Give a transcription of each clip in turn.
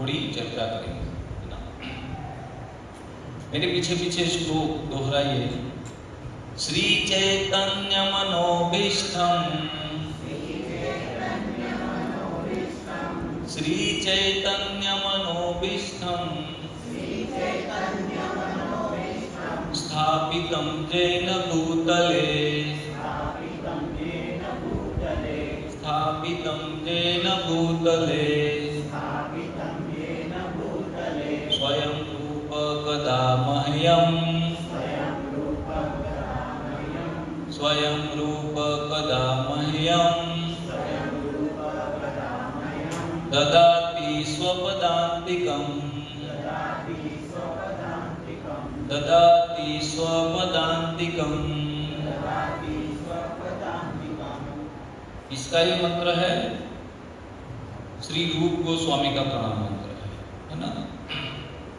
थोड़ी चर्चा करेंगे, है ना। मेरे पीछे पीछे श्लोक दोहराइए। श्री चैतन्य मनोभीष्टम, श्री चैतन्य मनोभीष्टम स्थापितं येन भूतले, स्थापितं येन भूतले स्वयं रूप कदा मह्यं, स्वयं रूप कदा मह्यं ददाति स्वपदान्तिकं, ददाति स्वपदान्तिकं। इसका ये मंत्र है, श्री रूप गोस्वामी का प्रणाम मंत्र है ना।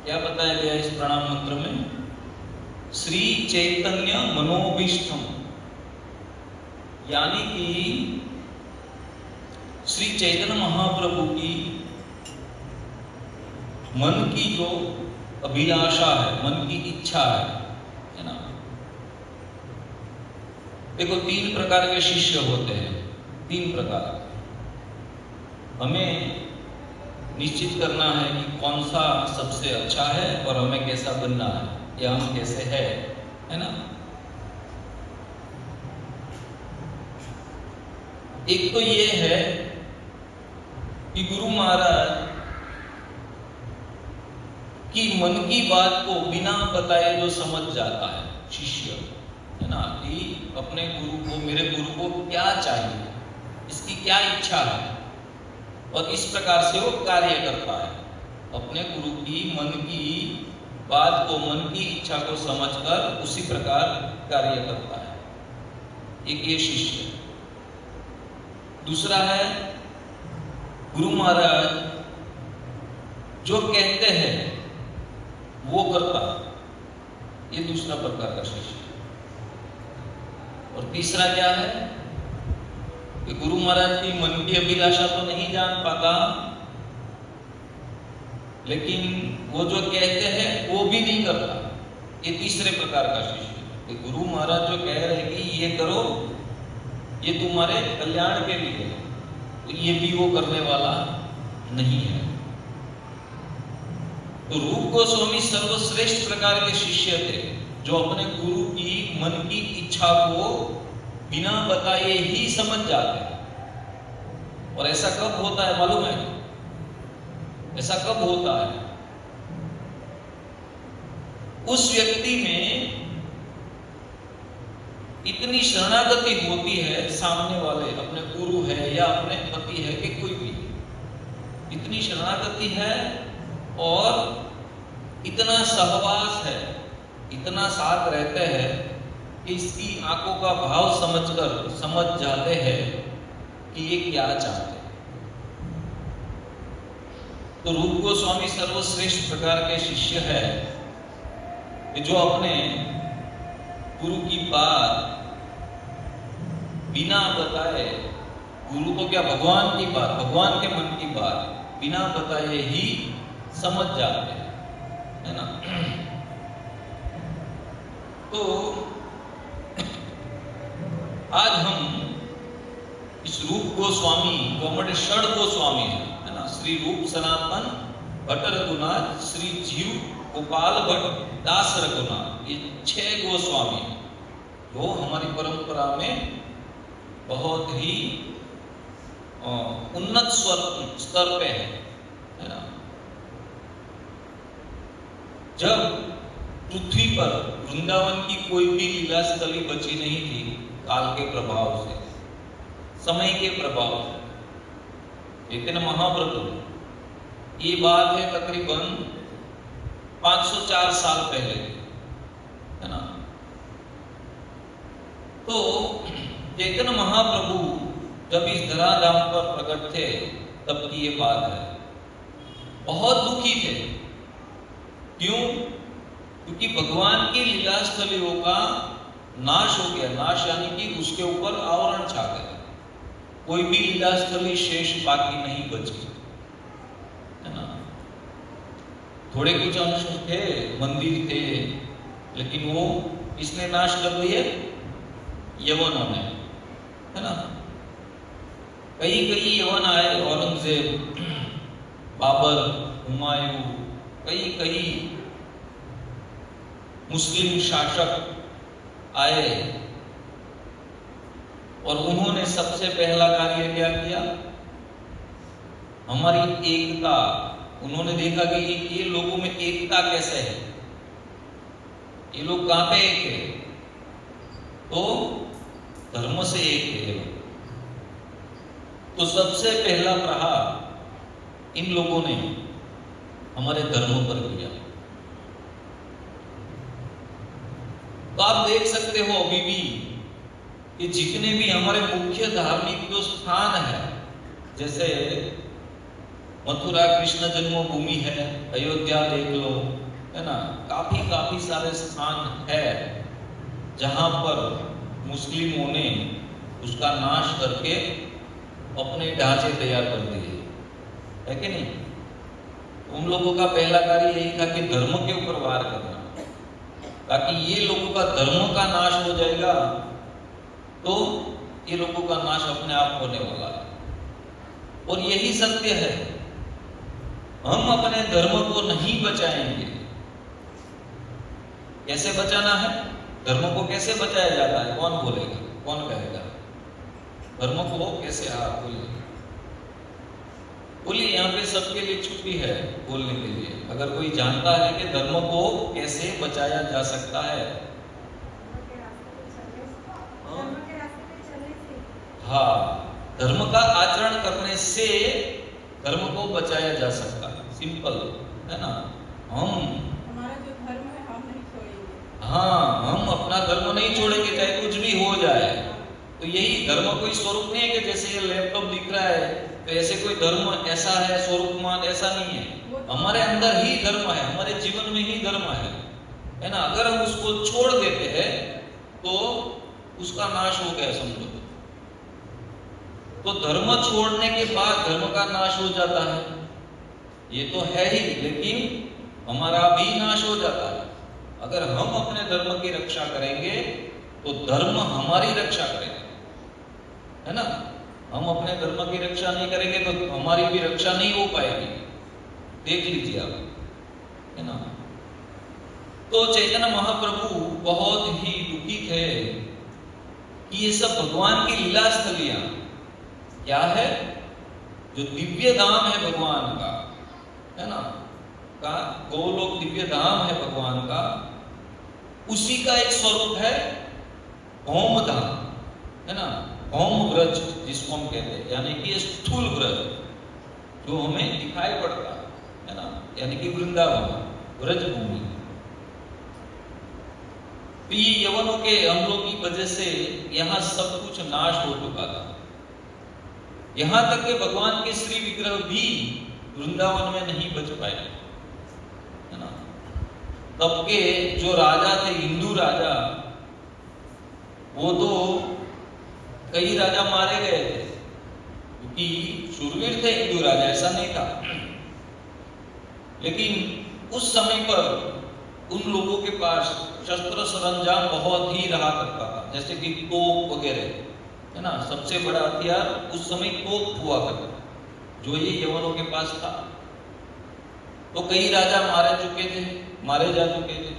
क्या बताया गया इस प्रणाम मंत्र में? श्री चैतन्य मनोभीष्टम, यानी कि श्री चैतन्य महाप्रभु की मन की जो अभिलाषा है, मन की इच्छा है ना। देखो, 3 प्रकार के शिष्य होते हैं, 3 प्रकार। हमें निश्चित करना है कि कौन सा सबसे अच्छा है और हमें कैसा बनना है, या हम कैसे है ना। एक तो ये है कि गुरु महाराज की मन की बात को बिना बताए जो समझ जाता है शिष्य, है ना, कि अपने गुरु को, मेरे गुरु को क्या चाहिए, इसकी क्या इच्छा है, और इस प्रकार से वो कार्य करता है। अपने गुरु की मन की बात को, मन की इच्छा को समझकर उसी प्रकार कार्य करता है। एक ये शिष्य। दूसरा है गुरु महाराज जो कहते हैं वो करता, ये दूसरा प्रकार का शिष्य। और तीसरा क्या है कि गुरु महाराज की मन की अभिलाषा तो नहीं जान पाता, लेकिन वो जो कहते हैं वो भी नहीं करता, ये तीसरे प्रकार का शिष्य। कि गुरु महाराज जो कह रहे हैं कि ये करो, ये तुम्हारे कल्याण के लिए है, तो ये भी वो करने वाला नहीं है। तो रूप गोस्वामी सर्वश्रेष्ठ प्रकार के शिष्य थे, जो अपने गुरु की मन की इच्छा को बिना बताए ही समझ जाते हैं। और ऐसा कब होता है मालूम है? ऐसा कब होता है? उस व्यक्ति में इतनी शरणागति होती है, सामने वाले अपने गुरु है या अपने पति है कि कोई भी, इतनी शरणागति है और इतना सहवास है, इतना साथ रहते हैं कि इसकी आंखों का भाव समझकर समझ जाते हैं कि ये क्या चाहते हैं। तो रूप गोस्वामी सर्वश्रेष्ठ प्रकार के शिष्य है जो अपने गुरु की बात बिना बताए, गुरु तो क्या, भगवान की बात, भगवान के मन की बात बिना बताए ही समझ जाते हैं, है ना। तो आज हम इस रूप गोस्वामी जो हमारे षड गोस्वामी है ना, श्री रूप सनातन भट्ट रघुनाथ, श्री जीव गोपाल भट्ट दास रघुनाथ, ये 6 गोस्वामी जो हमारी परंपरा में बहुत ही उन्नत स्तर पे है ना। जब पृथ्वी पर वृंदावन की कोई भी लीला स्थली बची नहीं थी, काल के प्रभाव से, समय के प्रभाव से, लेकिन महाप्रभु, ये बात है तकरीबन 504 साल पहले, है ना। तो चैतन्य महाप्रभु जब इस धराधाम पर प्रकट थे तब की ये बात है। बहुत दुखी थे। क्यों? क्योंकि भगवान की लीला स्थलियों का नाश हो गया। नाश यानी कि उसके ऊपर आवरण छा गया, कोई भी लीला स्थली शेष बाकी नहीं बची, है ना। थोड़े कुछ अंश थे, मंदिर थे, लेकिन वो किसने नाश कर दिए? यवनों ने, है ना। कई कई यवन आए, औरंगजेब, बाबर, हुमायूं, कई कई मुस्लिम शासक आए और उन्होंने सबसे पहला कार्य क्या किया? हमारी एकता, उन्होंने देखा कि ये लोगों में एकता कैसे है, ये लोग कहां पे एक है? तो धर्म से एक है। तो सबसे पहला प्रहार इन लोगों ने हमारे धर्म पर किया। तो आप देख सकते हो अभी भी कि जितने भी हमारे मुख्य धार्मिक जो स्थान है, जैसे मथुरा कृष्ण जन्मभूमि है, अयोध्या देख लो, है ना, काफी सारे स्थान है जहां पर मुस्लिमों ने उसका नाश करके अपने ढांचे तैयार कर दिए, है कि नहीं? उन लोगों का पहला कार्य यही था कि धर्म के ऊपर वार करना, ताकि ये लोगों का धर्म का नाश हो जाएगा तो ये लोगों का नाश अपने आप होने वाला है। और यही सत्य है, हम अपने धर्म को नहीं बचाएंगे। कैसे बचाना है? धर्म को कैसे बचाया जाता है? कौन बोलेगा, कौन कहेगा? धर्म को कैसे? आप बोलिए, यहाँ पे सबके लिए छुट्टी है बोलने के लिए। अगर कोई जानता है कि धर्म को कैसे बचाया जा सकता है, हाँ, धर्म का आचरण करने से धर्म को बचाया जा सकता है। सिंपल है ना। हमारा जो धर्म है हम नहीं छोड़ेंगे। हाँ, हम अपना धर्म नहीं छोड़ेंगे, चाहे कुछ भी हो जाए। तो यही धर्म कोई स्वरूप नहीं है कि जैसे ये लैपटॉप दिख रहा है तो ऐसे कोई धर्म ऐसा है स्वरूपमान, ऐसा नहीं है। हमारे अंदर ही धर्म है, हमारे जीवन में ही धर्म है ना। अगर हम उसको छोड़ देते हैं तो उसका नाश हो गया समझो। तो धर्म छोड़ने के बाद धर्म का नाश हो जाता है, ये तो है ही, लेकिन हमारा भी नाश हो जाता है। अगर हम अपने धर्म की रक्षा करेंगे तो धर्म हमारी रक्षा करेगा, है ना। हम अपने धर्म की रक्षा नहीं करेंगे तो हमारी भी रक्षा नहीं हो पाएगी। देख लीजिए आप, है ना। तो चैतन्य महाप्रभु बहुत ही दुखी थे कि ये सब भगवान की लीला स्थलियां क्या है, जो दिव्य धाम है भगवान का, है ना, का गोलोक दिव्य धाम है भगवान का, उसी का एक स्वरूप है होम धाम, है ना। होम व्रज जिसको हम कहते हैं, यानी कि स्थूल व्रज जो हमें दिखाई पड़ता है ना, यानी कि वृंदावन, व्रज भूमि। तो ये यवनों के हमलों की वजह से यहाँ सब कुछ नाश हो चुका था। यहां तक कि भगवान के श्री विग्रह भी वृंदावन में नहीं बच पाए, है ना। तब के जो राजा थे, हिंदू राजा, वो तो कई राजा मारे गए थे क्योंकि शूरवीर थे हिंदू राजा, ऐसा नहीं था। लेकिन उस समय पर उन लोगों के पास शस्त्र सरंजाम बहुत ही रहा करता था, जैसे कि तोप वगैरह, है ना। सबसे बड़ा हथियार उस समय तोप हुआ करता, जो ये यवनों के पास था। तो कई राजा मारे जा चुके थे।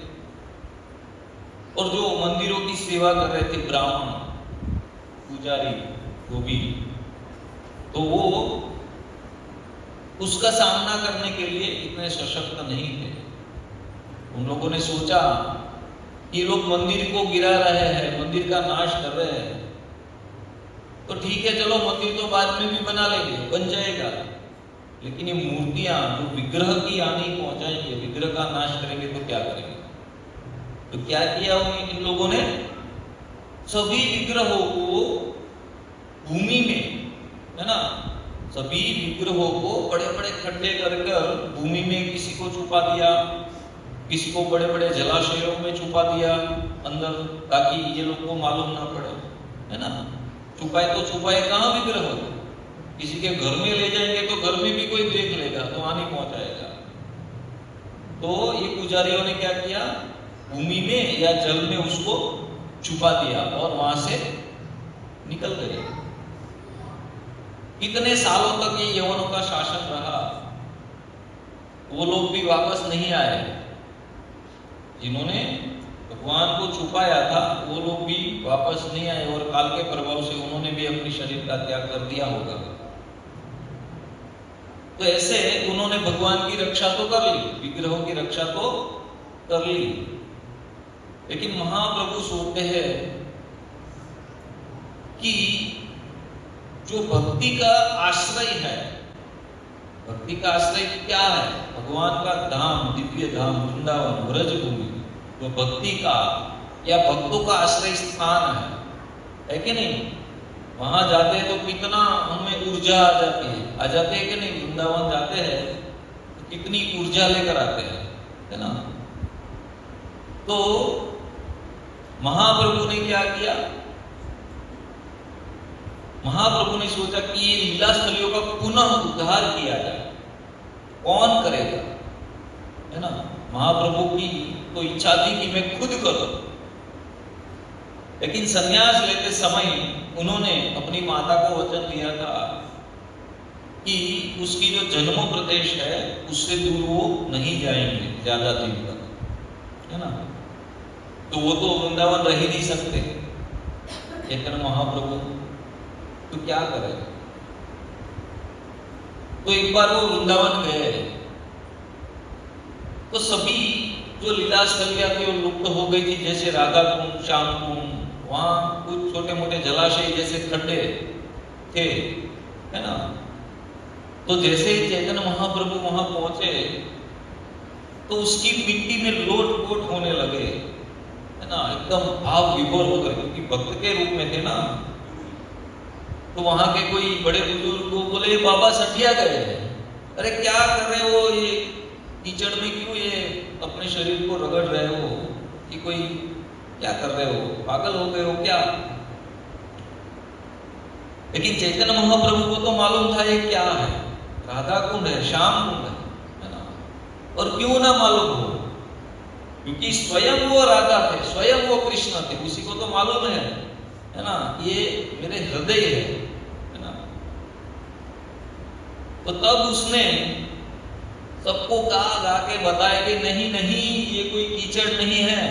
और जो मंदिरों की सेवा कर रहे थे, ब्राह्मण, पुजारी, वो भी, तो वो उसका सामना करने के लिए इतने सशक्त नहीं थे। उन लोगों ने सोचा कि लोग मंदिर को गिरा रहे हैं, मंदिर का नाश कर रहे हैं, तो ठीक है, चलो मंदिर तो बाद में भी बना लेंगे, बन जाएगा, लेकिन ये मूर्तियां जो विग्रह की हानि पहुंचाएंगे, विग्रह का नाश करेंगे, तो क्या करेंगे? तो क्या किया इन लोगों ने? सभी विग्रहों को भूमि में, है ना, सभी विग्रहों को बड़े बड़े खड्डे कर भूमि में किसी को छुपा दिया, किसी को बड़े बड़े जलाशयों में छुपा दिया अंदर, ताकि ये लोग को मालूम ना पड़े, है ना। छुपाए तो छुपाए कहाँ विग्रह? किसी के घर में ले जाएंगे तो घर में भी कोई देख लेगा तो हानि पहुंचाएगा। तो ये पुजारियों ने क्या किया, भूमि में या जल में उसको छुपा दिया और वहां से निकल गए। कितने सालों तक ये यवनों का शासन रहा, वो लोग भी वापस नहीं आए। जिन्होंने भगवान को छुपाया था वो लोग भी वापस नहीं आए और काल के प्रभाव से उन्होंने भी अपने शरीर का त्याग कर दिया होगा। तो ऐसे उन्होंने भगवान की रक्षा तो कर ली, विग्रहों की रक्षा तो कर ली, लेकिन महाप्रभु सोचते हैं कि जो भक्ति का आश्रय है, भक्ति का आश्रय क्या है, भगवान का धाम, दिव्य धाम वृंदावन ब्रज भूमि, तो भक्ति का या भक्तों का आश्रय स्थान है कि नहीं। वहां जाते हैं तो कितना हमें ऊर्जा आ जाती है कि नहीं। वृंदावन जाते हैं तो कितनी ऊर्जा लेकर आते हैं, है ना। तो महाप्रभु ने क्या किया, महाप्रभु ने सोचा कि ये लीला स्थलियों का पुनः उद्धार किया जाए, कौन करेगा, है ना। महाप्रभु की तो इच्छा थी कि मैं खुद करूं, लेकिन संन्यास लेते समय उन्होंने अपनी माता को वचन दिया था कि उसकी जो जन्म प्रदेश है उससे दूर वो नहीं जाएंगे ज्यादा दिन तक, है ना। तो वो तो वृंदावन रह ही नहीं सकते, लेकिन महाप्रभु तो क्या करे। तो एक बार वो वृंदावन गए तो सभी जो लीला स्थलियां थी वो लुप्त हो गई थी, जैसे राधा कुंड, श्याम कुंड, वहां कुछ छोटे मोटे जलाशय जैसे खड्डे थे, है ना। तो जैसे ही चैतन्य महाप्रभु वहां पहुंचे तो उसकी मिट्टी में लोट-पोट होने लगे, है ना, एकदम भाव विभोर हो गए, क्योंकि भक्त के रूप में थे ना। तो वहां के कोई बड़े बुजुर्ग को बोले, बाबा सठिया गए, अरे क्या कर रहे हो, ये कीचड़ में क्यों ये अपने शरीर को रगड़ रहे हो, कि कोई क्या कर रहे हो, पागल हो गए हो क्या। लेकिन चैतन्य महाप्रभु को तो मालूम था ये क्या है, राधा कुंड है, श्याम कुंड है ना। और क्यों ना मालूम हो, क्योंकि स्वयं वो राधा थे, स्वयं वो कृष्ण थे, उसी को तो मालूम है ना, ये मेरे हृदय है ना। तो तब उसने सबको गा के बताया कि नहीं नहीं, ये कोई कीचड़ नहीं है,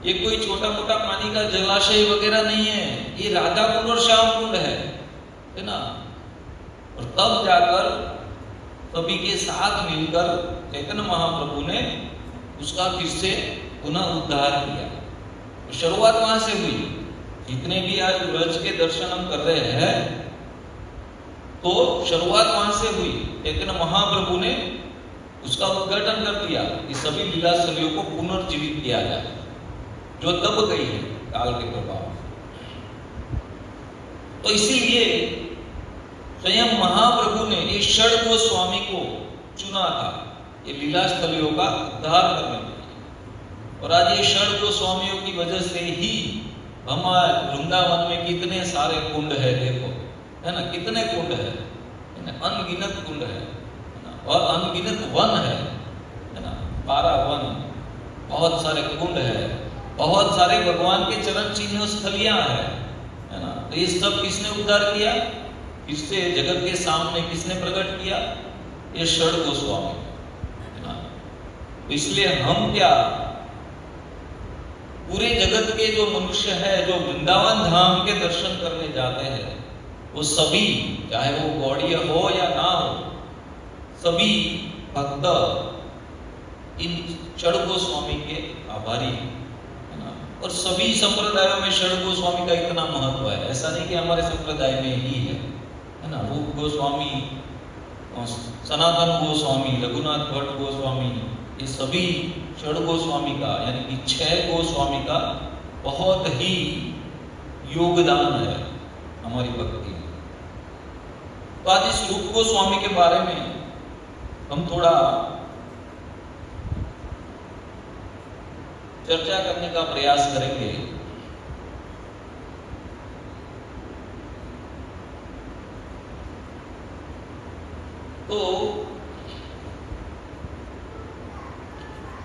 ये कोई छोटा मोटा पानी का जलाशय वगैरह नहीं है, ये राधा कुंड और श्याम कुंड है ना। और तब जाकर सभी के साथ मिलकर चैतन्य महाप्रभु ने उसका फिर से पुनः उद्धार किया। तो शुरुआत वहां से हुई। जितने भी आज ब्रज के दर्शन हम कर रहे हैं तो शुरुआत वहां से हुई, लेकिन महाप्रभु ने उसका उद्घाटन कर दिया कि सभी लीला स्थलियों को पुनर्जीवित किया जाए जो दब गई है काल के प्रभाव। तो इसीलिए स्वयं महाप्रभु ने ये षड गोस्वामी को चुना था ये लीला स्थलियों का उद्धार करने के लिए। और आज ये षड गोस्वामियों की वजह से ही हमारे वृंदावन में कितने सारे कुंड है, देखो, है ना, कितने कुंड है ना, अनगिनत कुंड है ना, और अनगिनत वन है ना, 12 वन, बहुत सारे कुंड है, बहुत सारे भगवान के चरण चिन्ह स्थलियां है ना। तो ये सब किसने उद्धार किया, किससे जगत के सामने किसने प्रकट किया, ये षड गोस्वामी है ना। तो इसलिए हम क्या, पूरे जगत के जो मनुष्य है जो वृंदावन धाम के दर्शन करने जाते हैं वो सभी, चाहे वो गौड़ीय हो या ना हो, सभी भक्त इन षड गोस्वामी के आभारी है ना। और सभी संप्रदायों में षड गोस्वामी का इतना महत्व है, ऐसा नहीं कि हमारे संप्रदाय में ही है ना। रूप गोस्वामी, सनातन गोस्वामी, रघुनाथ भट्ट गोस्वामी, ये सभी षड गोस्वामी का यानी कि 6 गोस्वामी का बहुत ही योगदान है हमारी भक्ति में। तो आज इस रूप गोस्वामी के बारे में हम थोड़ा चर्चा करने का प्रयास करेंगे। तो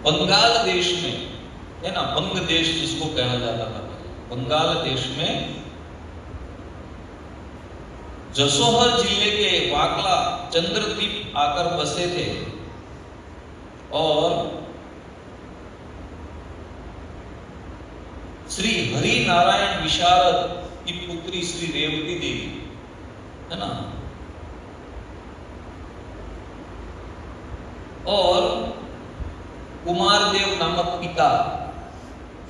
बंगाल देश में, है ना, बंग देश जिसको कहा जाता था, बंगाल देश में जसोहर जिले के वाकला चंद्रदीप आकर बसे थे और श्री हरि नारायण विशारद की पुत्री श्री रेवती देवी, है ना, और कुमारदेव नामक पिता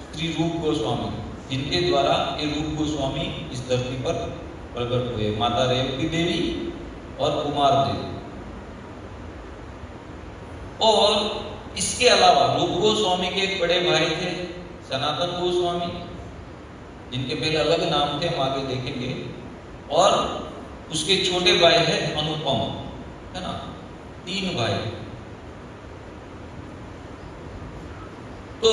श्री रूप गोस्वामी, जिनके द्वारा ये रूप गोस्वामी इस धरती पर प्रकट हुए, माता रेवती देवी और कुमारदेव। और इसके अलावा रूप गोस्वामी के एक बड़े भाई थे सनातन गोस्वामी, जिनके पहले अलग नाम थे, हम आगे देखेंगे, और उसके छोटे भाई है अनुपम, है ना, 3 भाई। तो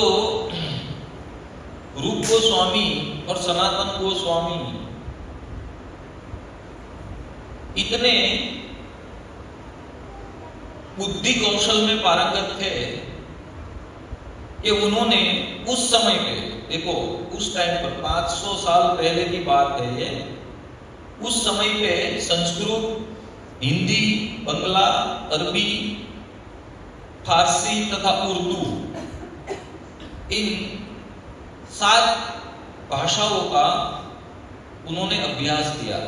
रूप गोस्वामी और सनातन गोस्वामी इतने बुद्धि कौशल में पारंगत थे कि उन्होंने उस समय पे, देखो उस टाइम पर 500 साल पहले की बात है ये, उस समय पे संस्कृत, हिंदी, बंगला, अरबी, फारसी तथा उर्दू, इन 7 भाषाओं का उन्होंने अभ्यास किया,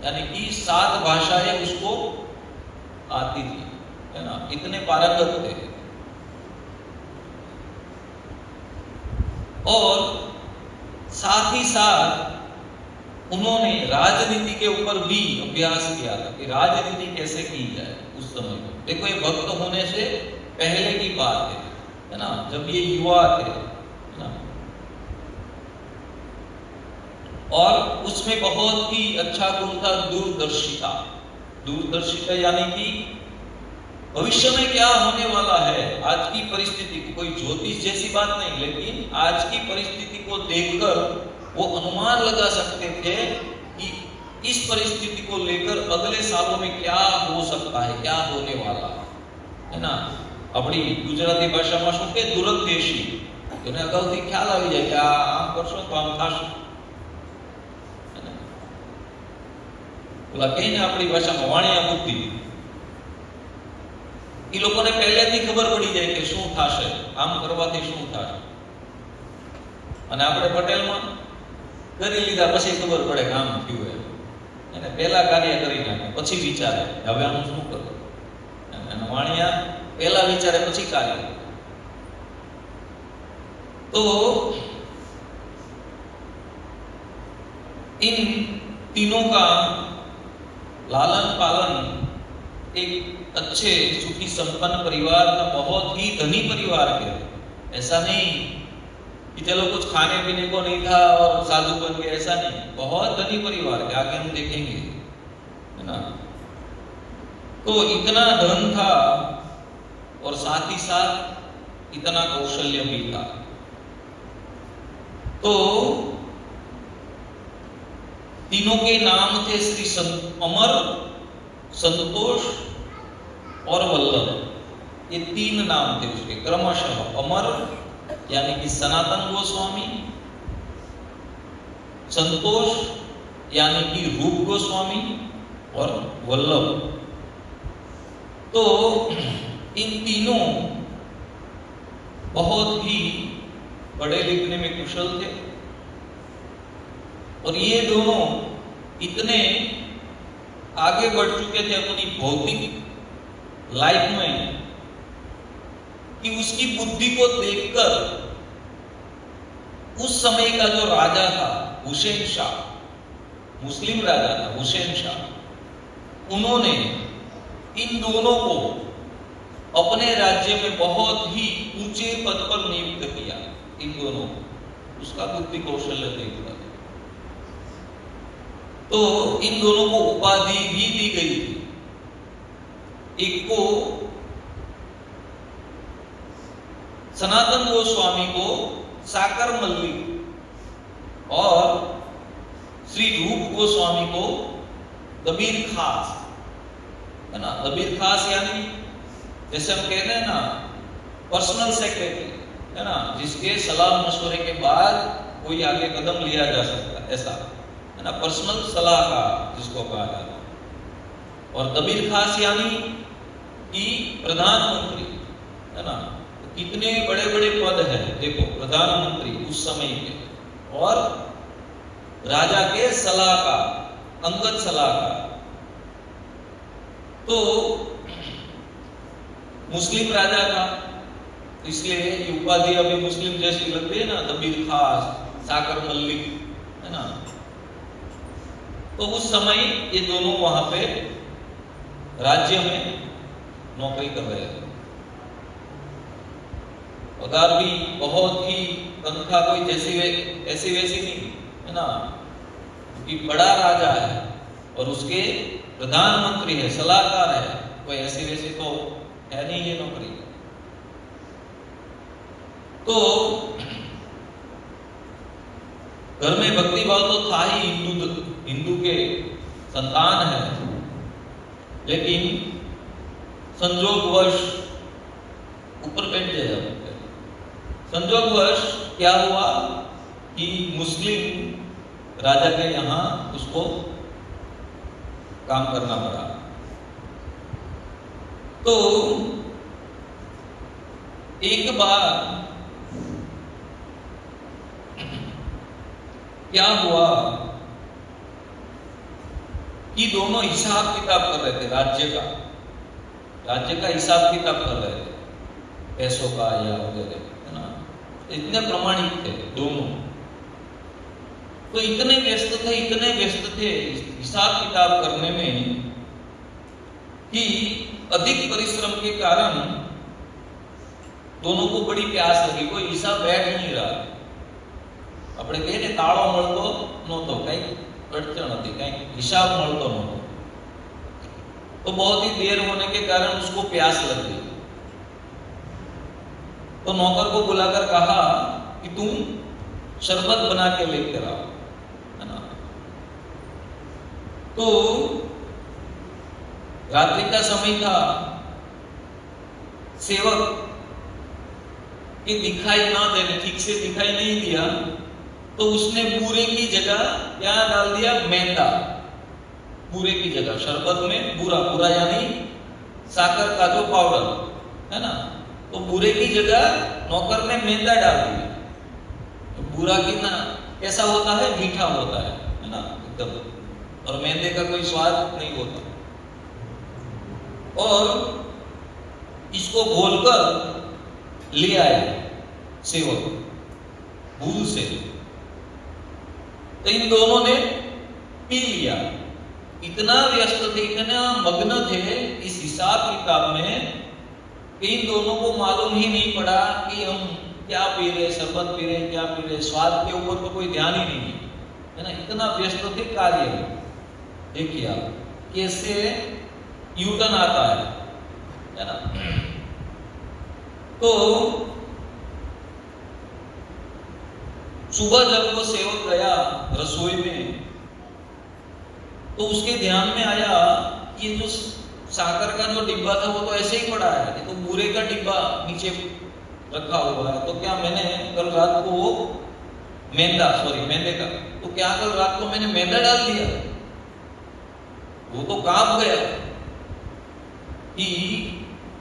यानी कि 7 भाषाएं उसको आती थी, है ना, इतने पारंगत थे। और साथ ही साथ उन्होंने राजनीति के ऊपर भी अभ्यास किया था कि राजनीति कैसे की जाए उस समय में। देखो ये भक्त होने से पहले की बात है ना, जब ये युवा थे, है ना, और उसमें बहुत ही अच्छा गुण था दूरदर्शिता। दूरदर्शिता यानी कि भविष्य में क्या होने वाला है, आज की परिस्थिति, कोई ज्योतिष जैसी बात नहीं, लेकिन आज की परिस्थिति को देखकर वो अनुमान लगा सकते थे कि इस परिस्थिति को लेकर अगले सालों में क्या हो सकता है, क्या होने वाला है ना। अपनी गुजराती भाषा में શું કે દૂરંદેશી, એને અગાઉથી ખ્યાલ આવી જાય કે આમ કરશો તો આમ થશે, ઓલા કહીને આપણી ભાષામાં વાણિયા બુદ્ધિ, એ લોકોને પહેલેથી ખબર પડી જાય કે શું થશે, આમ કરવાથી શું થશે, અને આપણે પટેલમાં કરી લીધા પછી ખબર પડે કે આમ થયું એમ, એને પહેલા કાર્ય કરી નાખે પછી વિચારે હવે આનું શું કરવું, અને વાણિયા पहला विचार है પછી कार्य। तो इन तीनों का लालन पालन एक अच्छे सुखी संपन्न परिवार का, बहुत ही धनी परिवार के, ऐसा नहीं कि चलो कुछ खाने पीने को नहीं था और साधु बन गए, ऐसा नहीं, बहुत धनी परिवार के, आगे हम देखेंगे, है ना। तो इतना धन था और साथ ही साथ इतना कौशल्य भी था। तो तीनों के नाम थे श्री अमर, संतोष और वल्लभ, ये 3 नाम थे उसके क्रमशः। अमर यानी कि सनातन गोस्वामी, संतोष यानी कि रूप गोस्वामी, और वल्लभ। तो इन तीनों बहुत ही पढ़े लिखने में कुशल थे, और ये दोनों इतने आगे बढ़ चुके थे अपनी भौतिक लाइफ में कि उसकी बुद्धि को देखकर उस समय का जो राजा था हुसैन शाह, मुस्लिम राजा था हुसैन शाह, उन्होंने इन दोनों को अपने राज्य में बहुत ही ऊंचे पद पर नियुक्त किया, इन दोनों को, उसका बुद्धि कौशल्य देखकर। तो इन दोनों को उपाधि भी दी गई थी। एक को सनातन गोस्वामी को साकर मल्लिक और श्री रूप गोस्वामी को दबीर खास, है ना। दबीर खास यानी जैसे हम कहते हैं ना पर्सनल सेक्रेटरी, है ना, जिसके सलाह मशवरे के बाद कोई आगे कदम लिया जा सकता है, ऐसा, है ना, पर्सनल सलाहकार जिसको कहा जाता है। और दबीर खास यानी कि प्रधानमंत्री, है ना, तो कितने बड़े बड़े पद हैं, देखो, प्रधानमंत्री उस समय के, और राजा के सलाहकार, अंगद सलाहकार। तो मुस्लिम राजा का, इसलिए ये उपाधि अभी मुस्लिम जैसी लगती है ना, दबीर खास, साकर मल्लिक, है ना। तो उस समय ये दोनों वहां पे राज्य में नौकरी कर रहे थे। पगार भी बहुत ही, तनख्वाह कोई जैसी ऐसी वैसी नहीं, है ना, क्योंकि बड़ा राजा है और उसके प्रधानमंत्री है, सलाहकार है, कोई ऐसी वैसी तो है नहीं ये नौकरी। तो घर में भक्ति भाव तो था ही, हिंदू के संतान है, लेकिन संजोगवश ऊपर बैठ जाए, संजोगवश क्या हुआ कि मुस्लिम राजा के यहाँ उसको काम करना पड़ा। तो एक बार क्या हुआ कि दोनों हिसाब किताब कर रहे थे, राज्य का हिसाब किताब कर रहे थे, पैसों का या वगैरह, है ना। इतने प्रमाणिक थे दोनों, तो इतने व्यस्त थे हिसाब किताब करने में कि अधिक परिश्रम के कारण दोनों को बड़ी प्यास लगी, कोई हिसाब बैठ नहीं रहा। આપણે કહીએ ને તાળો મળતો નહોતો, કઈ અડચણ હતી, કઈ હિસાબ મળતો નહોતો, तो बहुत ही देर होने के कारण उसको प्यास लग गई। तो नौकर को बुलाकर कहा कि तुम शरबत बना के लेकर आओ, है ना। तो रात्रि का समय था, सेवक के दिखाई ना देने, ठीक से दिखाई नहीं दिया, तो उसने बूरे की जगह क्या डाल दिया, मैदा। बूरे की जगह शरबत में बूरा यानी साकर का जो पाउडर, है ना, तो बूरे की जगह नौकर ने मैदा डाल दिया। तो बूरा कितना कैसा होता है, मीठा होता है ना एकदम, और मैदे का कोई स्वाद नहीं होता। और इसको घोलकर ले आया सेवक भूल से, तो इन दोनों ने पी लिया। इतना व्यस्त थे, इतना मग्न थे इस हिसाब किताब में कि इन दोनों को मालूम ही नहीं पड़ा कि हम क्या पी रहे, शरबत पी रहे, क्या पी रहे, स्वाद के ऊपर तो कोई ध्यान ही नहीं है ना, इतना व्यस्त थे कार्य में। देखिए आप कैसे यूटर्न आता है ना। तो सुबह जब वो सेवक गया रसोई में, तो उसके ध्यान में आया ये जो साकर का जो डिब्बा था वो तो ऐसे ही पड़ा है, तो बूरे का डिब्बा नीचे रखा हुआ है। तो क्या मैंने कल रात को मैदे का, तो क्या कल रात को मैंने मैदा डाल दिया? वो तो कांप गया कि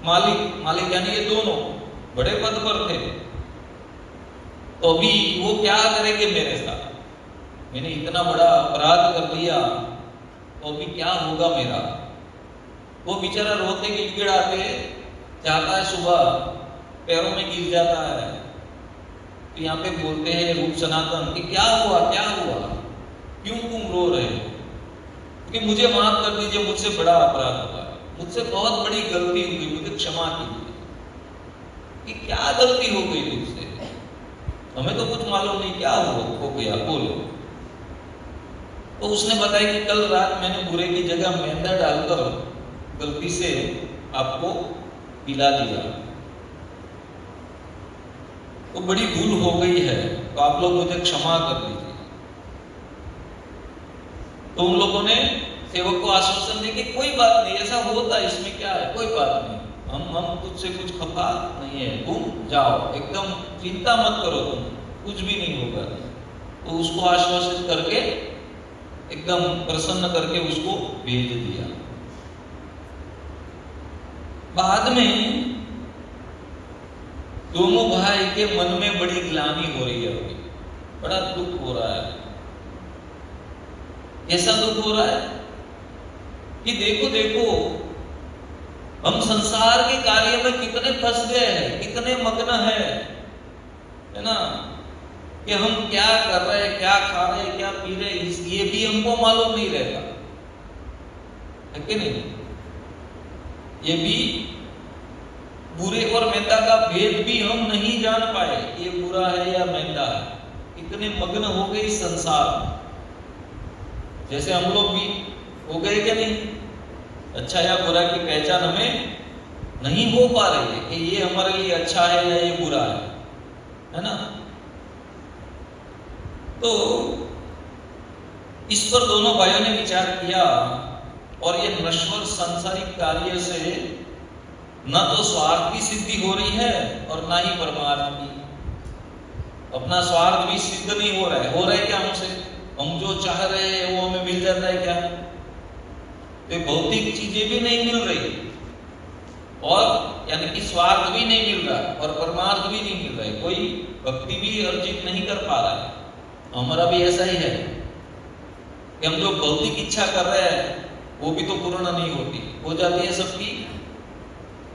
मालिक यानी ये दोनों बड़े पद पर थे, तो अभी वो क्या करेंगे मेरे साथ? मैंने इतना बड़ा अपराध कर दिया, तो अभी क्या होगा मेरा? वो बेचारा रोते गिड़गिड़ाते जाता है, सुबह पैरों में गिर जाता है। तो यहाँ पे बोलते हैं रूप सनातन कि क्या हुआ, क्यों तुम रो रहे हो? कि मुझे माफ कर दीजिए, मुझसे बड़ा अपराध हुआ, मुझसे बहुत बड़ी गलती हुई, मुझे क्षमा कीजिए। कि क्या गलती हो गई तुझसे? हमें तो कुछ मालूम नहीं, क्या हो गया, बोलो। तो उसने बताया कि कल रात मैंने बुरे की जगह मैदा डालकर गलती से आपको पिला दिया, तो बड़ी भूल हो गई है, तो आप लोग मुझे क्षमा कर दीजिए। तो उन लोगों ने सेवक को आश्वासन दिया कि कोई बात नहीं, ऐसा होता है, इसमें क्या है, कोई बात नहीं, हम तुझसे कुछ खफा नहीं है, तुम जाओ, एकदम चिंता मत करो, तुम कुछ भी नहीं होगा। तो उसको आश्वासित करके एकदम प्रसन्न करके उसको भेज दिया। बाद में दोनों भाई के मन में बड़ी ग्लानि हो रही है, अभी बड़ा दुख हो रहा है। ऐसा दुख हो रहा है कि देखो देखो हम संसार के कार्य में कितने फंस गए हैं, कितने मग्न है ना, कि हम क्या कर रहे हैं, क्या खा रहे हैं, क्या पी रहे हैं, ये भी हमको मालूम नहीं रहता है कि नहीं। ये भी बुरे और मैदा का भेद भी हम नहीं जान पाए, ये बुरा है या मैदा है। इतने मग्न हो गए इस संसार में, जैसे हम लोग भी हो गए क्या नहीं। अच्छा या बुरा की पहचान हमें नहीं हो पा रही है कि ये हमारे लिए अच्छा है या ये बुरा है ना। तो इस पर दोनों भाइयों ने विचार किया और ये नश्वर सांसारिक कार्य से न तो स्वार्थ की सिद्धि हो रही है और ना ही परमार्थ की। अपना स्वार्थ भी सिद्ध नहीं हो रहा है। हो रहा है क्या हमसे, हम जो चाह रहे हैं वो हमें मिल जाता है क्या। तो भौतिक चीजें भी नहीं मिल रही और यानी कि स्वार्थ भी नहीं मिल रहा और परमार्थ भी नहीं मिल रहा है, कोई भक्ति भी अर्जित नहीं कर पा रहा है। हमारा भी ऐसा ही है कि हम जो भौतिक इच्छा कर रहे हैं वो भी तो पूर्ण नहीं होती, हो जाती है सबकी,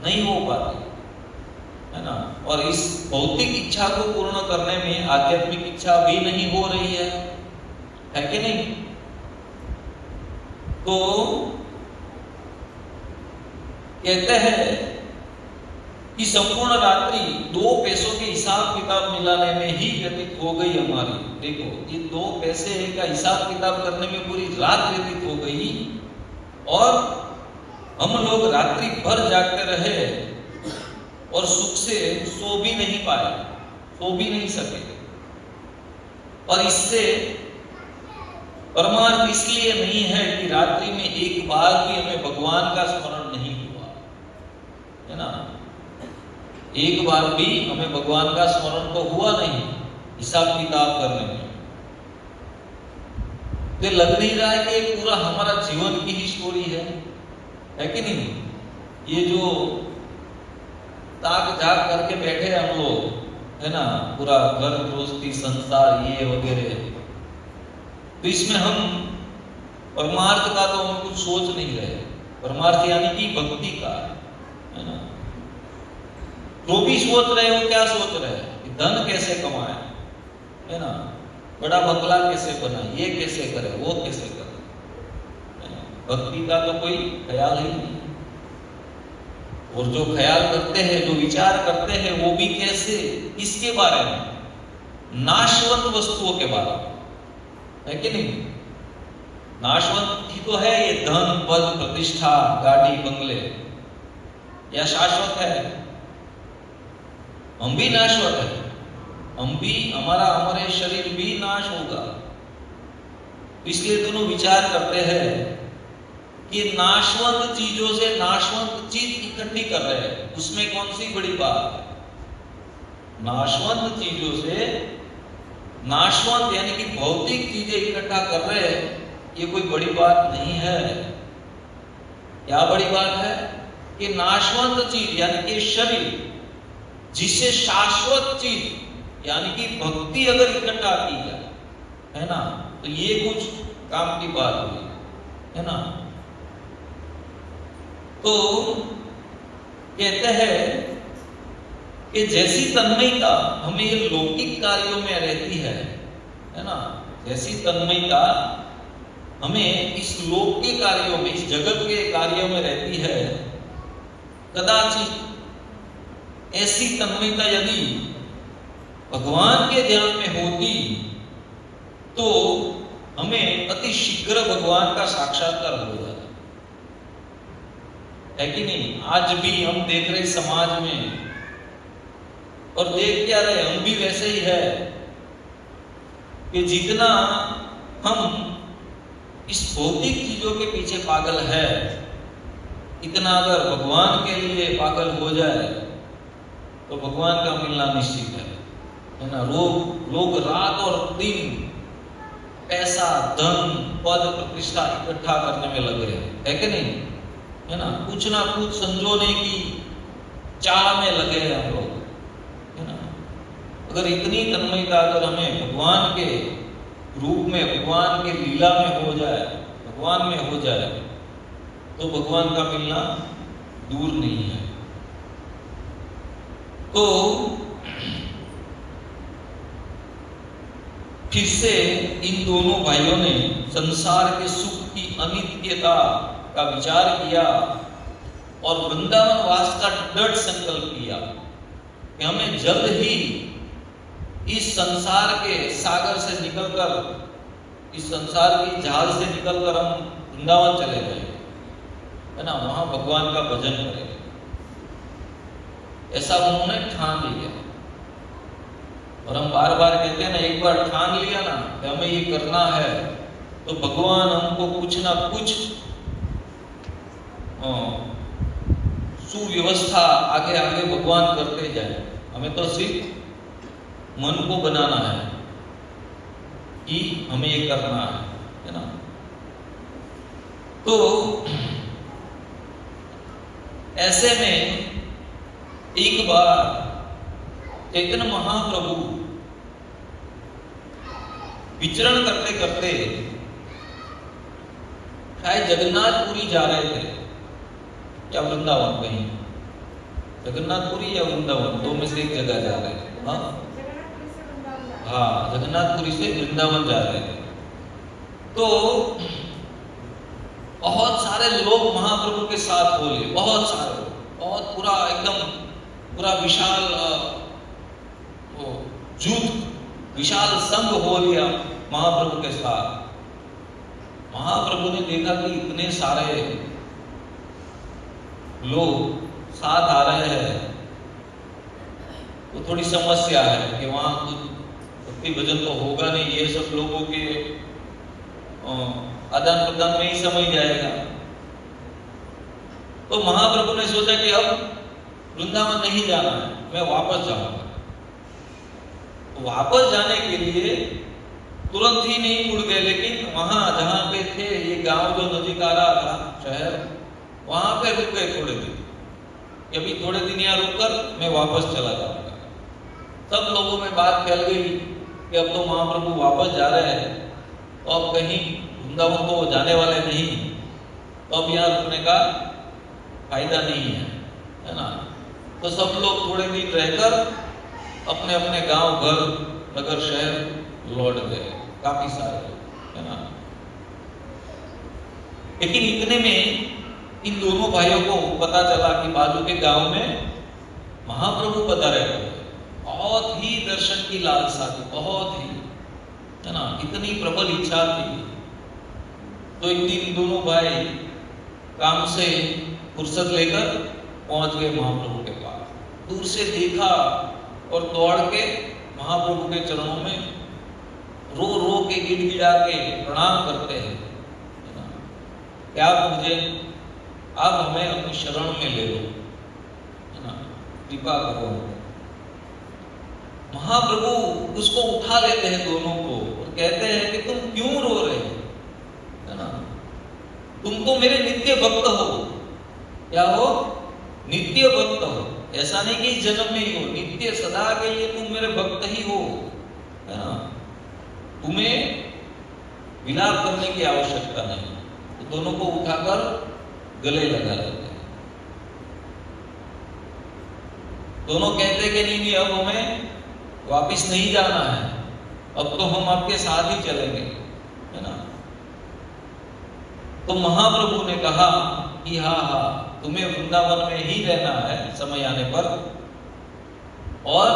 नहीं हो पाती है ना। और इस भौतिक इच्छा को पूर्ण करने में आध्यात्मिक इच्छा भी नहीं हो रही है कि नहीं। तो कहते हैं कि संपूर्ण रात्रि 2 पैसों के हिसाब किताब मिलाने में ही व्यतीत हो गई हमारी। देखो ये 2 पैसे का हिसाब किताब करने में पूरी रात व्यतीत हो गई और हम लोग रात्रि भर जागते रहे और सुख से सो भी नहीं पाए, सो भी नहीं सके। और इससे परमार्थ इसलिए नहीं है कि रात्रि में एक बार भी हमें भगवान का स्मरण नहीं हुआ है ना। एक बार भी हमें भगवान का स्मरण तो हुआ नहीं हिसाब किताब करने में। तो लग नहीं रहा है कि पूरा हमारा जीवन की ही स्टोरी है कि नहीं। ये जो ताक झाक करके बैठे हम लोग है ना, पूरा घर गृहस्थी संसार ये वगैरह, तो इसमें हम परमार्थ का तो हम कुछ सोच नहीं रहे। परमार्थ यानी कि भक्ति का है ना। जो भी सोच रहे हो, क्या सोच रहे हैं कि धन कैसे कमाए है ना, बड़ा बंगला कैसे बनाए, ये कैसे करे, वो कैसे करे। भक्ति का तो कोई ख्याल ही नहीं। और जो ख्याल करते हैं, जो विचार करते हैं, वो भी कैसे, किसके बारे में, नाशवंत वस्तुओं के बारे में है कि नहीं। नाशवंत ही तो है ये धन पद प्रतिष्ठा गाड़ी बंगले, या शाश्वत है। हम भी नाशवत है, हम भी, हमारे शरीर भी नाश होगा। इसलिए दोनों विचार करते हैं कि नाशवंत चीजों से नाशवंत चीज इकट्ठी कर रहे हैं, उसमें कौन सी बड़ी बात है। नाशवंत चीजों से नाशवंत यानी कि भौतिक चीजें इकट्ठा कर रहे हैं, ये कोई बड़ी बात नहीं है। क्या बड़ी बात है कि नाशवंत चीज यानी कि शरीर, जिससे शाश्वत चीज यानी कि भक्ति अगर इकट्ठा की जाए है ना, तो ये कुछ काम की बात हुई है ना। तो कहते हैं कि जैसी तन्मयता हमें ये लौकिक कार्यों में रहती है ना, जैसी तन्मयता हमें इस लोक के कार्यों में, इस जगत के कार्यों में रहती है, कदाचित ऐसी तन्मयता यदि भगवान के ध्यान में होती तो हमें अति शीघ्र भगवान का साक्षात्कार हो जाता है कि नहीं। आज भी हम देख रहे समाज में, और देख क्या रहे, हम भी वैसे ही है कि जितना हम इस भौतिक चीजों के पीछे पागल है इतना अगर भगवान के लिए पागल हो जाए तो भगवान का मिलना निश्चित है ना। लोग रात और दिन पैसा, धन, पद, प्रतिष्ठा इकट्ठा करने में लगे है कि नहीं, है ना। कुछ ना कुछ संजोने की चाह में लगे हैं हम लोग, है ना। अगर इतनी तन्मयता अगर हमें भगवान के रूप में, भगवान के लीला में हो जाए, भगवान में हो जाए, तो भगवान का मिलना दूर नहीं है। तो फिर से इन दोनों भाइयों ने संसार के सुख की अनित्यता का विचार किया और वृंदावन वास का दृढ़ संकल्प किया कि हमें जल्द ही इस संसार के सागर से निकलकर, इस संसार की जहाज से निकलकर हम वृंदावन चले गए, है ना, वहां भगवान का भजन करेंगे। ऐसा उन्होंने ठान लिया। और हम बार बार कहते हैं ना, एक बार ठान लिया ना कि हमें ये करना है, तो भगवान हमको कुछ ना कुछ सुव्यवस्था आगे आगे भगवान करते जाए। हमें तो सिर्फ मन को बनाना है कि हमें ये करना है ना। तो ऐसे में एक बार चैतन्य महाप्रभु विचरण करते करते शायद जगन्नाथपुरी जा रहे थे या वृंदावन, कहीं जगन्नाथपुरी या वृंदावन, दो में से एक जगह जा रहे थे। हाँ, जगन्नाथपुरी से वृंदावन जा रहे थे। तो बहुत सारे लोग महाप्रभु के साथ बोले, बहुत सारे लोग, बहुत पूरा एकदम पूरा विशाल जुट, विशाल संघ हो लिया महाप्रभु के साथ। महाप्रभु ने देखा कि इतने सारे लोग साथ आ रहे हैं, तो थोड़ी समस्या है कि वहां कुछ भक्ति भजन तो होगा नहीं, ये सब लोगों के आदान प्रदान में ही समय जाएगा। तो महाप्रभु ने सोचा कि अब वृंदावन नहीं जाना है, मैं वापस जाऊंगा। तो वापस जाने के लिए तुरंत ही नहीं मुड़ गए, लेकिन वहां जहां पे थे, ये गांव जो नजीक आ रहा था, शहर, वहां पे रुक गए थोड़े दिन। अभी थोड़े दिन यहाँ रुककर मैं वापस चला जाऊंगा। सब लोगों में बात फैल गई कि अब तो महाप्रभु वापस जा रहे हैं, तो अब कहीं वृंदावन को जाने वाले नहीं, तो अब यहाँ रुकने का फायदा नहीं है ना। तो सब लोग थोड़े दिन रहकर अपने अपने गांव, घर, नगर, शहर लौट गए, काफी सारे लोग, है ना। लेकिन इतने में इन दोनों भाइयों को पता चला कि बाजू के गांव में महाप्रभु पधारे हुए, बहुत ही दर्शन की लालसा थी, बहुत ही, है ना, इतनी प्रबल इच्छा थी। तो एक दिन दोनों भाई काम से फुर्सत लेकर पहुंच गए महाप्रभु के पास। दूर से देखा और दौड़ के महाप्रभु के चरणों में रो रो के, गिड़गिड़ा के प्रणाम करते हैं, क्या मुझे अब हमें अपनी शरण में ले लो, है ना, कृपा करो। महाप्रभु उसको उठा लेते हैं दोनों को और कहते हैं कि तुम क्यों रो रहे हो, है ना, तुम तो मेरे नित्य भक्त हो। क्या हो? नित्य भक्त हो। ऐसा नहीं कि इस जन्म में ही हो, नित्य सदा के लिए तुम मेरे भक्त ही हो, है ना। तुम्हें विलाप करने की आवश्यकता नहीं। तो दोनों को उठाकर गले लगा लेते हैं। दोनों कहते कि नहीं, अब हमें वापिस नहीं जाना है, अब तो हम आपके साथ ही चलेंगे, है ना। तो महाप्रभु ने कहा कि हाँ, तुम्हें वृंदावन में ही रहना है समय आने पर, और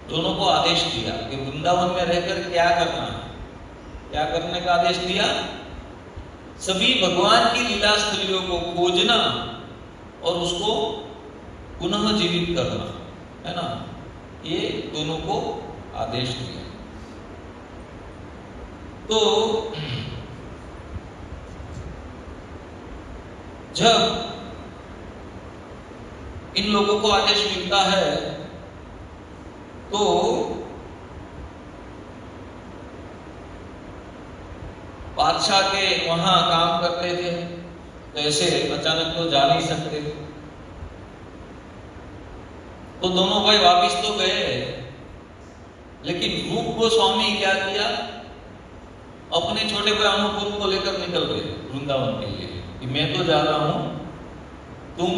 दोनों को आदेश दिया कि वृंदावन में रहकर क्या करना है। क्या करने का आदेश दिया? सभी भगवान की लीला स्थलियों को खोजना और उसको पुनः जीवित करना, है ना, ये दोनों को आदेश दिया। तो जब इन लोगों को आदेश मिलता है तो बादशाह के वहां काम करते थे, तो ऐसे अचानक तो जा नहीं सकते। तो दोनों भाई वापिस तो गए, लेकिन रूप गोस्वामी क्या किया, अपने छोटे भाई अनुपुर को लेकर निकल गए वृंदावन के लिए कि मैं तो जा रहा हूं, तुम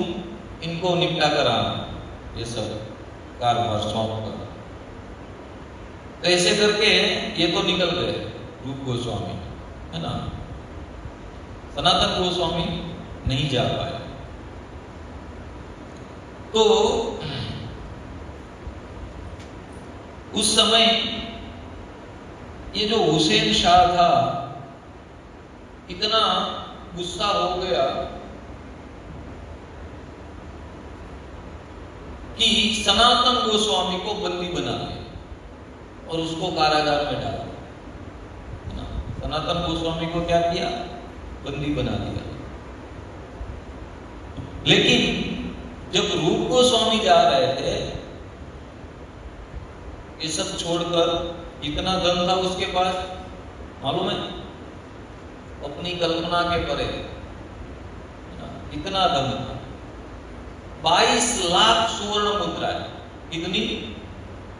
इनको निपटा कर आना, ये सब कारोबार सौंप कर। तो ऐसे करके ये तो निकल गए रूप गोस्वामी, है ना। सनातन गोस्वामी नहीं जा पाए। तो उस समय ये जो हुसैन शाह था इतना गुस्सा हो गया कि सनातन गोस्वामी को बंदी बना दिया और उसको कारागार में डाल दिया। सनातन गोस्वामी को क्या किया, बंदी बना दिया। लेकिन जब रूप गोस्वामी जा रहे थे, ये सब छोड़कर, इतना धन था उसके पास, मालूम है, अपनी कल्पना के परे इतना धन था। 22 लाख सुवर्ण मुद्राएं, कितनी?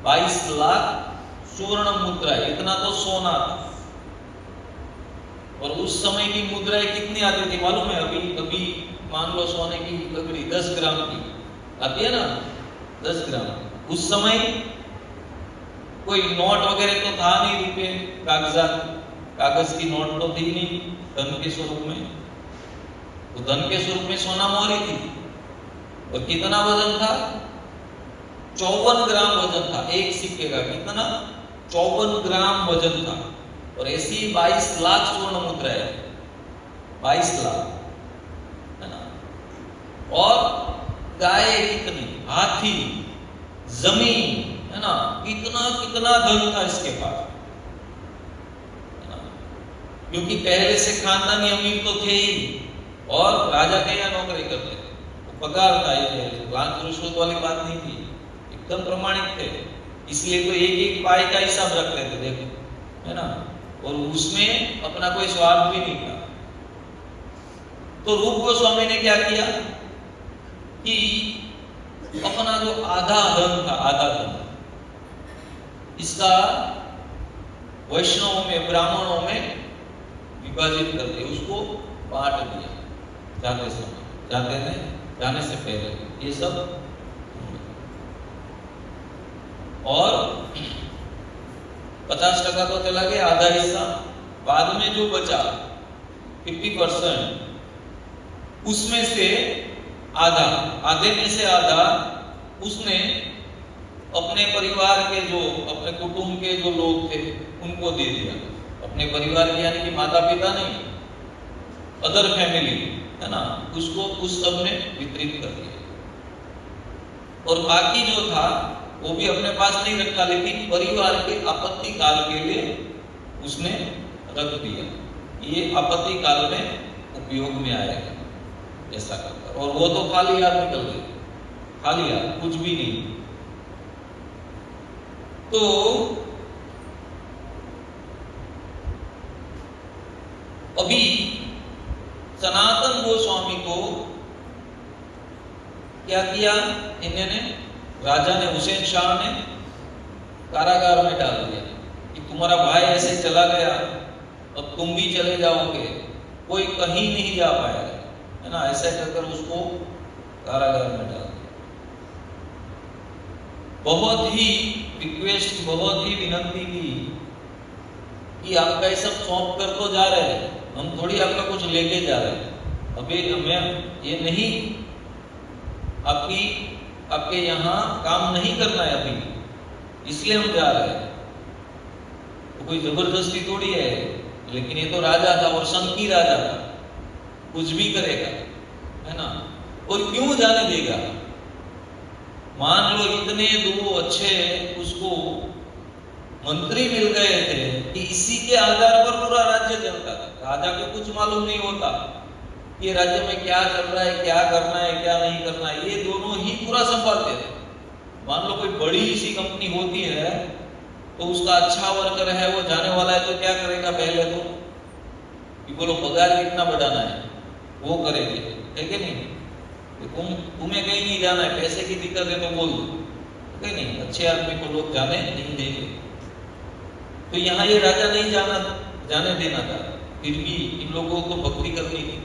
22 लाख सुवर्ण मुद्राएं, इतना तो सोना था। और उस समय की मुद्राएं कितनी आती थी मालूम है? अभी मान लो सोने की पगड़ी 10 ग्राम की आती है ना, 10 ग्राम। उस समय कोई नोट वगैरह तो था नहीं, रुपए कागज की नोट तो थी नहीं धन के स्वरूप में। तो धन के स्वरूप में सोना मोहरी थी। और कितना वजन था? 54 ग्राम वजन था एक सिक्के का। कितना? 54 ग्राम वजन था। और ऐसी 22 लाख स्वर्ण मुद्राएं, 22 लाख, है ना। और गाय कितनी, हाथी, जमीन, है ना, कितना धन था इसके पास, है ना। क्योंकि पहले से खानदानी अमीर तो थे ही, और राजा के यहाँ नौकरी करते थे, तो पगार था, ये लांच रुश्वत वाली बात नहीं थी, एकदम प्रमाणिक थे। इसलिए तो एक एक पाई का हिसाब रखते थे, देखो, है ना। और उसमें अपना कोई स्वार्थ भी नहीं था। तो रूप गोस्वामी ने क्या किया कि अपना जो आधा धन था, आधा धन, इसका वैष्णवों में, ब्राह्मणों में विभाजित कर दिया, उसको बांट दिया। जाने से पहले ये सब, और 50% तो चला गया, आधा हिस्सा। बाद में जो बचा 50%, उसमें से आधा, आधे में से आधा उसने अपने परिवार के जो, अपने कुटुंब के जो लोग थे उनको दे दिया। अपने परिवार के यानी कि माता पिता नहीं, अदर फैमिली, है ना, उसको उस सब ने वितरित कर दिया। और बाकी जो था वो भी अपने पास नहीं रखा, लेकिन परिवार के आपत्ति काल के लिए उसने रख दिया। ये आपत्ति काल में उपयोग में आएगा, ऐसा करता। और वो तो खाली हाथ निकल गए, खाली हाथ, कुछ भी नहीं। तो अभी सनातन गोस्वामी को क्या किया इन्होंने, राजा ने, हुसैन शाह ने कारागार में डाल दिया कि तुम्हारा भाई ऐसे चला गया, अब तुम भी चले जाओगे, कोई कहीं नहीं जा पाएगा, है ना। ऐसे कहकर उसको कारागार में डाल दिया। बहुत ही रिक्वेस्ट, बहुत ही विनती की कि आपका ये सब सौंप कर तो जा रहे हैं, हम थोड़ी आपका कुछ लेके जा रहे हैं। अभी हमें ये नहीं, आपके यहाँ काम नहीं करना है अभी, इसलिए हम जा रहे हैं। तो कोई जबरदस्ती थोड़ी है। लेकिन ये तो राजा था, और संकी राजा था, कुछ भी करेगा, है ना। और क्यों जाने देगा? मान लो इतने दो अच्छे उसको मंत्री मिल गए थे कि इसी के आधार पर पूरा राज्य चलता था। राजा को कुछ मालूम नहीं होता ये राज्य में क्या चल रहा है, क्या करना है, क्या नहीं करना है, ये दोनों ही पूरा संभालते थे। मान लो कोई बड़ी सी कंपनी होती है तो उसका अच्छा वर्कर है, वो जाने वाला है तो क्या करेगा, पहले तो कि बोलो पगार कितना बढ़ाना है, वो करेंगे, है कि नहीं? तुम्हें कहीं नहीं जाना है, पैसे की दिक्कत है तो बोल दो, है नहीं? अच्छे आदमी को लोग जाने नहीं देंगे। तो यहाँ ये राजा नहीं जाने देना था, फिर भी इन लोगों को भक्ति करनी थी।